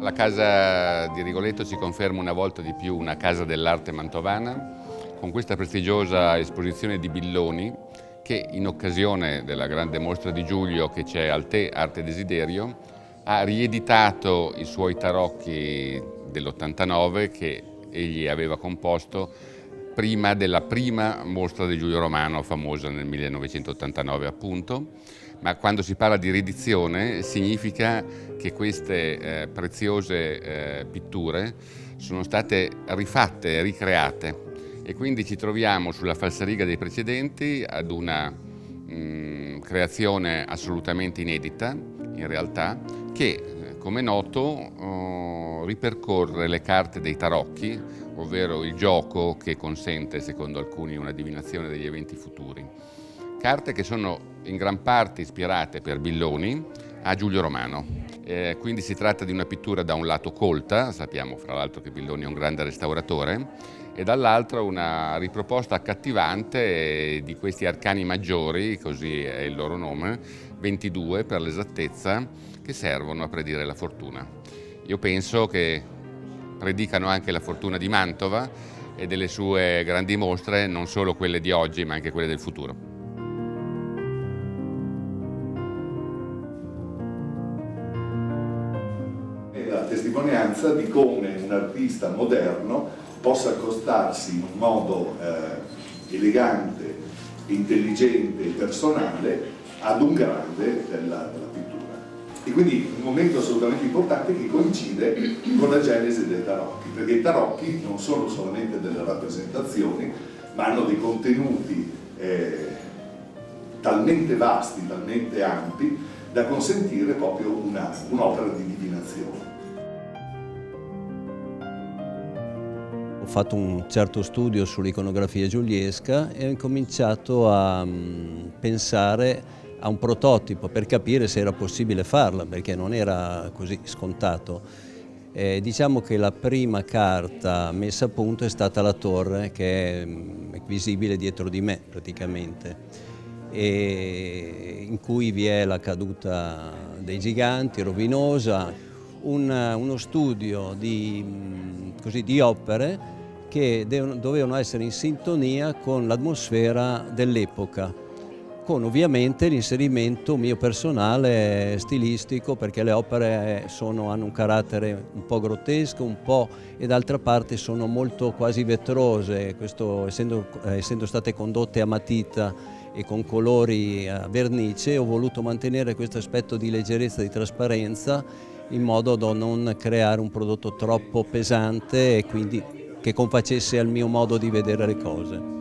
La casa di Rigoletto si conferma una volta di più una casa dell'arte mantovana, con questa prestigiosa esposizione di Billoni che, in occasione della grande mostra di Giulio che c'è al Te Arte Desiderio, ha rieditato i suoi tarocchi dell'89 che egli aveva composto prima della prima mostra di Giulio Romano, famosa nel 1989 appunto. Ma quando si parla di riedizione significa che queste preziose pitture sono state rifatte, ricreate, e quindi ci troviamo sulla falsariga dei precedenti ad una creazione assolutamente inedita, in realtà, che, come noto, ripercorre le carte dei tarocchi, ovvero il gioco che consente, secondo alcuni, una divinazione degli eventi futuri. Carte che sono in gran parte ispirate per Billoni a Giulio Romano. Quindi si tratta di una pittura da un lato colta, sappiamo fra l'altro che Billoni è un grande restauratore, e dall'altro una riproposta accattivante di questi arcani maggiori, così è il loro nome, 22 per l'esattezza, che servono a predire la fortuna. Io penso che predicano anche la fortuna di Mantova e delle sue grandi mostre, non solo quelle di oggi ma anche quelle del futuro. La testimonianza di come un artista moderno possa accostarsi in un modo elegante, intelligente e personale ad un grande della pittura. E quindi un momento assolutamente importante che coincide con la genesi dei tarocchi, perché i tarocchi non sono solamente delle rappresentazioni, ma hanno dei contenuti talmente vasti, talmente ampi, da consentire proprio un'opera di divinazione. Ho fatto un certo studio sull'iconografia giuliesca e ho incominciato a pensare a un prototipo per capire se era possibile farla, perché non era così scontato. Diciamo che la prima carta messa a punto è stata la torre, che è visibile dietro di me praticamente, e in cui vi è la caduta dei giganti, rovinosa, uno studio di opere che dovevano essere in sintonia con l'atmosfera dell'epoca, con ovviamente l'inserimento mio personale stilistico, perché le opere hanno un carattere un po' grottesco, e d'altra parte sono molto quasi vetrose, questo essendo state condotte a matita e con colori a vernice, ho voluto mantenere questo aspetto di leggerezza, di trasparenza, in modo da non creare un prodotto troppo pesante e quindi che confacesse al mio modo di vedere le cose.